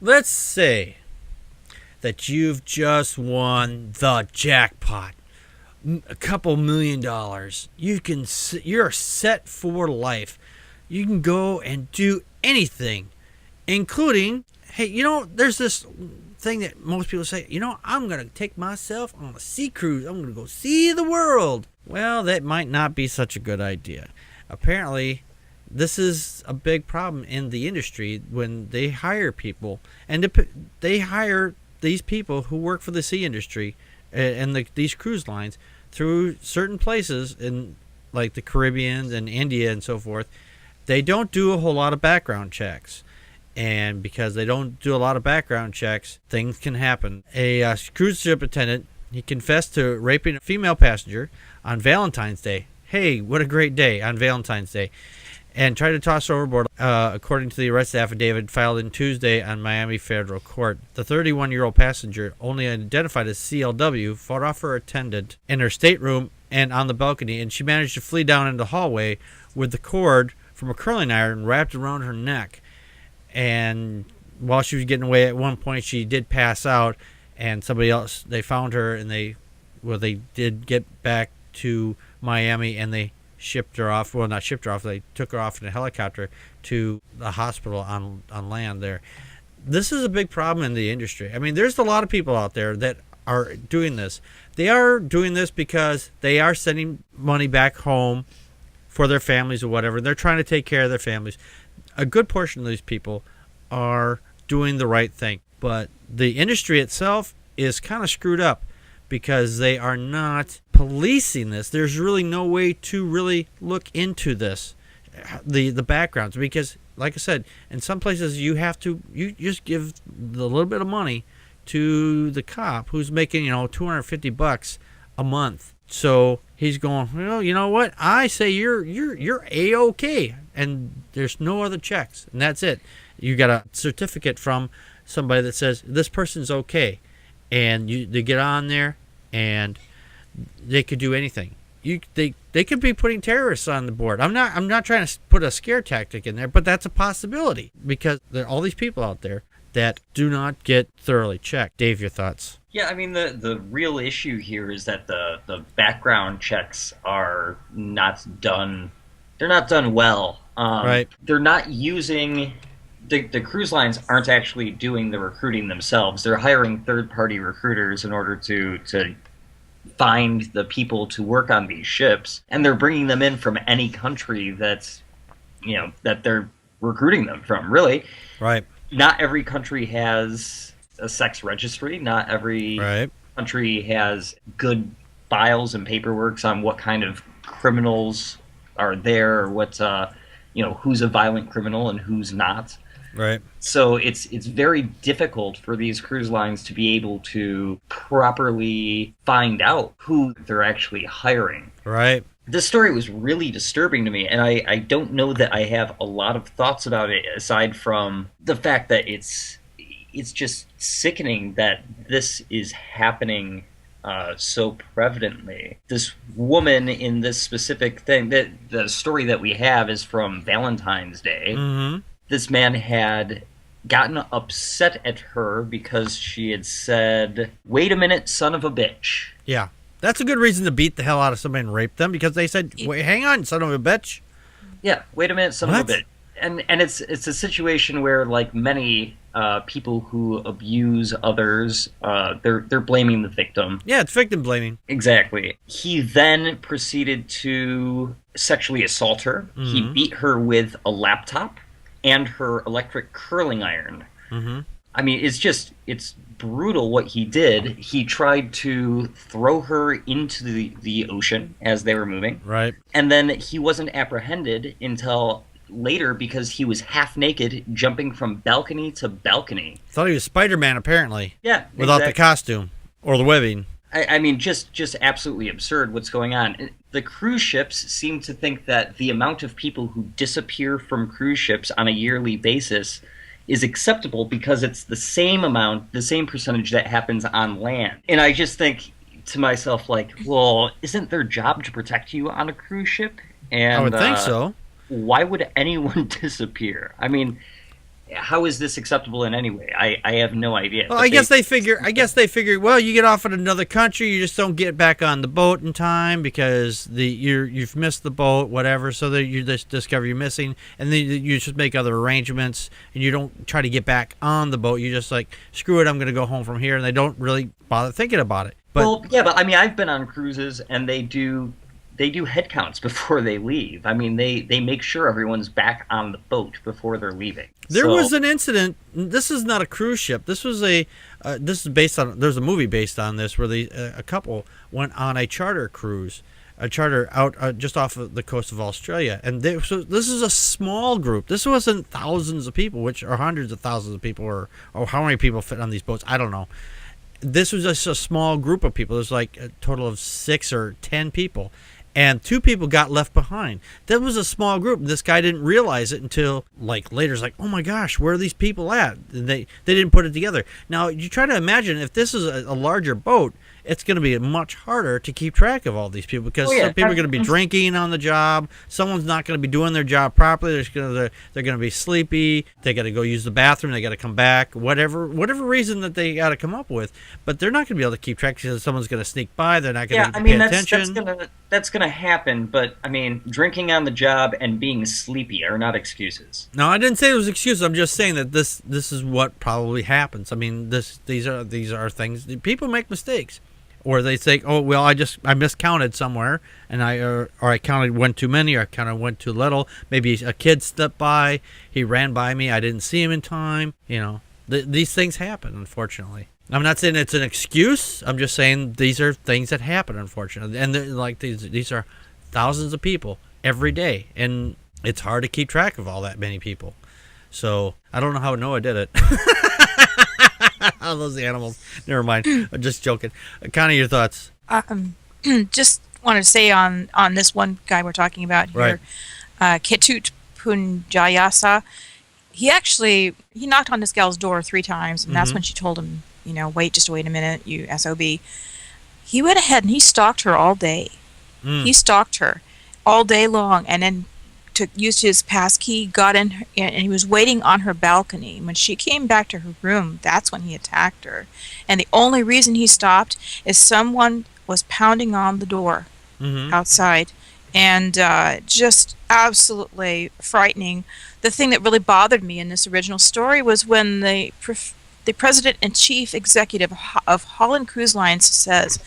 let's say that you've just won the jackpot, a couple $1 million. You're set for life. You can go and do anything, including, hey, there's this thing that most people say, I'm going to take myself on a sea cruise. I'm going to go see the world. Well, that might not be such a good idea. Apparently, this is a big problem in the industry when they hire people, and they hire these people who work for the sea industry and these cruise lines through certain places in like the Caribbean and India and so forth. They don't do a whole lot of background checks. And because they don't do a lot of background checks, things can happen. A cruise ship attendant, he confessed to raping a female passenger on Valentine's Day. Hey, what a great day on Valentine's Day. And tried to toss her overboard, according to the arrest affidavit filed in Tuesday on Miami Federal Court. The 31-year-old passenger, only identified as CLW, fought off her attendant in her stateroom and on the balcony, and she managed to flee down into the hallway with the cord from a curling iron wrapped around her neck. And while she was getting away, at one point she did pass out, and somebody else, they found her, and they did get back to Miami, and they shipped her off. Well, not shipped her off. They took her off in a helicopter to the hospital on land there. This is a big problem in the industry. I mean, there's a lot of people out there that are doing this. They are doing this because they are sending money back home for their families or whatever. They're trying to take care of their families. A good portion of these people are doing the right thing. But the industry itself is kind of screwed up because they are not policing this. There's really no way to really look into this, the backgrounds. Because, like I said, in some places you just give the little bit of money to the cop who's making, $250 a month. So he's going, well, you know what? I say you're A-OK, and there's no other checks, and that's it. You got a certificate from somebody that says this person's okay, and they get on there, and they could do anything. They could be putting terrorists on the board. I'm not trying to put a scare tactic in there, but that's a possibility because there are all these people out there that do not get thoroughly checked. Dave, your thoughts? Yeah, I mean, the real issue here is that the background checks are not done. They're not done well. Right. They're not using... The cruise lines aren't actually doing the recruiting themselves. They're hiring third-party recruiters in order to find the people to work on these ships, and they're bringing them in from any country that they're recruiting them from, really. Right. Not every country has a sex registry. Not every country has good files and paperwork on what kind of criminals are there, or what who's a violent criminal and who's not. Right. So it's very difficult for these cruise lines to be able to properly find out who they're actually hiring. Right. This story was really disturbing to me, and I don't know that I have a lot of thoughts about it aside from the fact that it's just sickening that this is happening so prevalently. This woman in this specific thing, that the story that we have is from Valentine's Day. Mm-hmm. This man had gotten upset at her because she had said, "Wait a minute, son of a bitch." Yeah. That's a good reason to beat the hell out of somebody and rape them, because they said, "Wait, hang on, son of a bitch." Yeah, wait a minute, son of a bitch. And it's a situation where, like many people who abuse others, they're blaming the victim. Yeah, it's victim blaming. Exactly. He then proceeded to sexually assault her. Mm-hmm. He beat her with a laptop and her electric curling iron. Mm-hmm. I mean, it's brutal what he did. He tried to throw her into the ocean as they were moving. Right. And then he wasn't apprehended until later because he was half naked, jumping from balcony to balcony. Thought he was Spider-Man, apparently. Yeah, without the costume or the webbing. I mean, just absolutely absurd what's going on. The cruise ships seem to think that the amount of people who disappear from cruise ships on a yearly basis is acceptable because it's the same amount, the same percentage that happens on land. And I just think to myself, like, well, isn't their job to protect you on a cruise ship? And I would think so. Why would anyone disappear? I mean, how is this acceptable in any way? I have no idea. Well, But I guess they figure. Well, you get off at another country, you just don't get back on the boat in time because you've missed the boat, whatever. So that you just discover you're missing, and then you just make other arrangements, and you don't try to get back on the boat. You just like, screw it, I'm going to go home from here, and they don't really bother thinking about it. But, well, yeah, but I mean, I've been on cruises, and they do head counts before they leave. I mean, they make sure everyone's back on the boat before they're leaving. There was an incident. This is not a cruise ship. This was this is based on. There's a movie based on this where a couple went on a charter cruise, a charter out just off of the coast of Australia, and so this is a small group. This wasn't thousands of people, or hundreds of thousands of people, or how many people fit on these boats. I don't know. This was just a small group of people. It was like a total of 6 or 10 people. And 2 people got left behind. That was a small group. This guy didn't realize it until like later. It's like, oh my gosh, where are these people at? And they didn't put it together. Now you try to imagine if this is a larger boat, it's going to be much harder to keep track of all these people because some people are going to be drinking on the job. Someone's not going to be doing their job properly. They're going to be sleepy. They got to go use the bathroom. They got to come back. Whatever reason that they got to come up with, but they're not going to be able to keep track because someone's going to sneak by. They're not going to pay attention. That's going to happen. But I mean, drinking on the job and being sleepy are not excuses. No, I didn't say it was excuses. I'm just saying that this is what probably happens. I mean, these are things. People make mistakes. Or they say, oh, well, I miscounted somewhere, and or I counted one too many, or I counted one too little. Maybe a kid stepped by, he ran by me, I didn't see him in time. You know, these things happen, unfortunately. I'm not saying it's an excuse. I'm just saying these are things that happen, unfortunately. And like these are thousands of people every day, and it's hard to keep track of all that many people. So I don't know how Noah did it. All those animals. Never mind. I'm just joking. Connie, your thoughts? Just wanted to say on this one guy we're talking about here, right. Ketut Punjayasa. He knocked on this gal's door 3 times, and that's when she told him, just wait a minute, you SOB. He went ahead and he stalked her all day. He stalked her all day long, and then used his pass key, got in, and he was waiting on her balcony. When she came back to her room, that's when he attacked her. And the only reason he stopped is someone was pounding on the door outside, and just absolutely frightening. The thing that really bothered me in this original story was when the president and chief executive of Holland Cruise Lines says,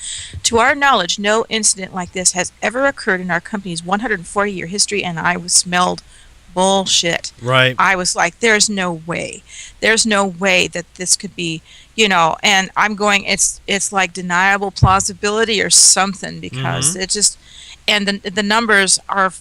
to our knowledge, no incident like this has ever occurred in our company's 140-year history, and I was smelled bullshit. Right. I was like, there's no way. There's no way that this could be, and I'm going, it's like deniable plausibility or something, because it just, and the numbers are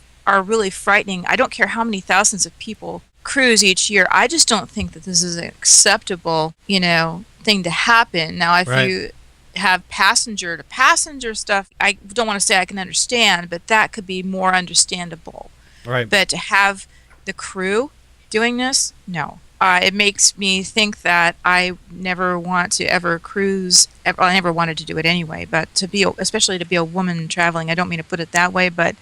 really frightening. I don't care how many thousands of people cruise each year. I just don't think that this is an acceptable, thing to happen. Now, if you have passenger to passenger stuff, I don't want to say I can understand, but that could be more understandable. Right. But to have the crew doing this, no. It makes me think that I never want to ever cruise. I never wanted to do it anyway, but especially to be a woman traveling, I don't mean to put it that way, but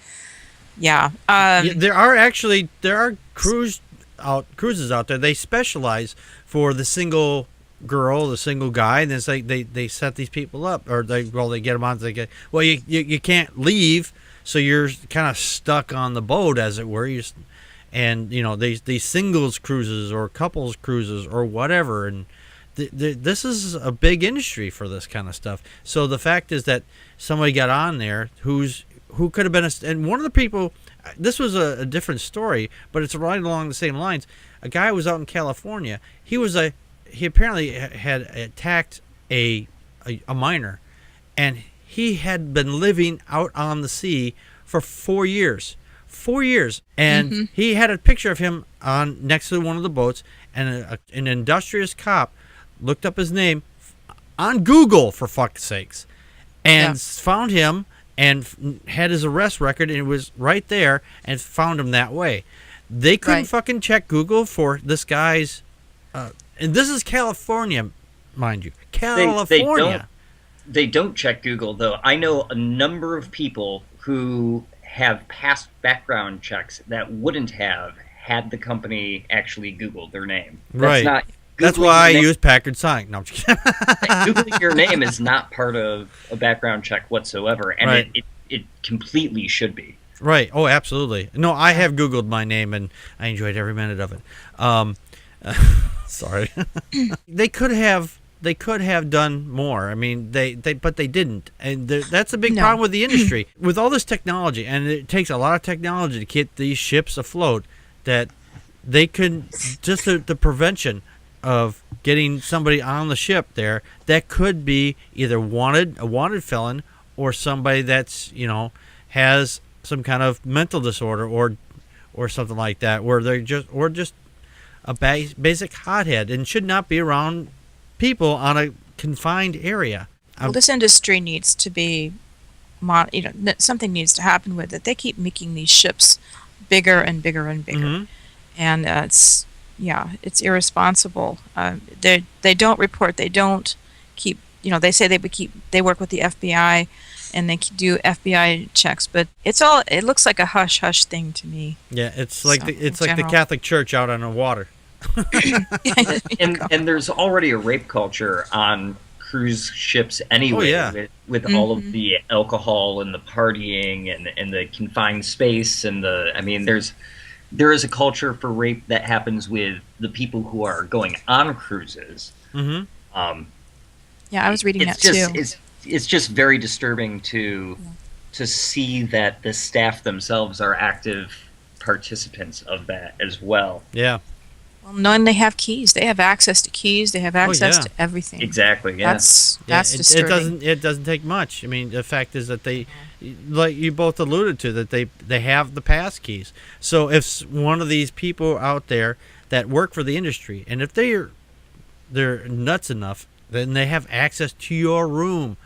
yeah. There are cruises out there. They specialize for the single girl, the single guy, and it's like they set these people up, or they get them on. You can't leave, so you're kind of stuck on the boat, as it were. And these singles cruises or couples cruises or whatever, and this is a big industry for this kind of stuff. So the fact is that somebody got on there who could have been and one of the people. This was a different story, but it's right along the same lines. A guy was out in California. He apparently had attacked a minor, and he had been living out on the sea for 4 years. 4 years, and he had a picture of him next to one of the boats, and an industrious cop looked up his name on Google, for fuck's sakes, and found him. And had his arrest record, and it was right there, and found him that way. They couldn't fucking check Google for this guy's, and this is California, mind you, California. They don't check Google, though. I know a number of people who have passed background checks that wouldn't have had the company actually Googled their name. Right. That's Googling why I your name- use Packard Sonic. No, I'm just kidding. Googling your name is not part of a background check whatsoever, and Right. it completely should be. Right. Oh, absolutely. No, I have Googled my name, and I enjoyed every minute of it. Sorry. They could have done more. I mean, but they didn't, and that's a big No. problem with the industry. With all this technology, and it takes a lot of technology to keep these ships afloat, that they could just the prevention of getting somebody on the ship there that could be either a wanted felon, or somebody that's has some kind of mental disorder or something like that, where they're just a basic hothead and should not be around people on a confined area. Well, this industry needs to be, something needs to happen with it. They keep making these ships bigger and bigger and bigger, Mhm. and it's irresponsible. They don't report. They don't keep. They say they work with the FBI, and they do FBI checks, but it looks like a hush hush thing to me. Yeah, it's like So, the in general. Catholic Church out on the water. And there's already a rape culture on cruise ships anyway, Oh, yeah. with all of the alcohol and the partying and the confined space there is a culture for rape that happens with the people who are going on cruises. Mm-hmm. Yeah, I was reading that just, too. It's just very disturbing to see that the staff themselves are active participants of that as well. Yeah. Well, knowing they have keys, they have access to keys, they have access yeah. to everything. Exactly. Yeah. That's it disturbing. doesn't take much. I mean, the fact is that they, like you both alluded to, that they have the pass keys. So if one of these people out there that work for the industry, and if they're nuts enough, then they have access to your room.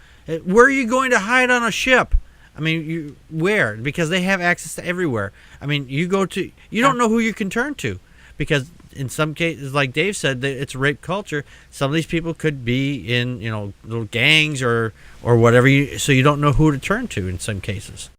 Where are you going to hide on a ship? I mean, where? Because they have access to everywhere. I mean, you don't know who you can turn to, because in some cases, like Dave said, that it's rape culture. Some of these people could be in little gangs or whatever, so you don't know who to turn to in some cases.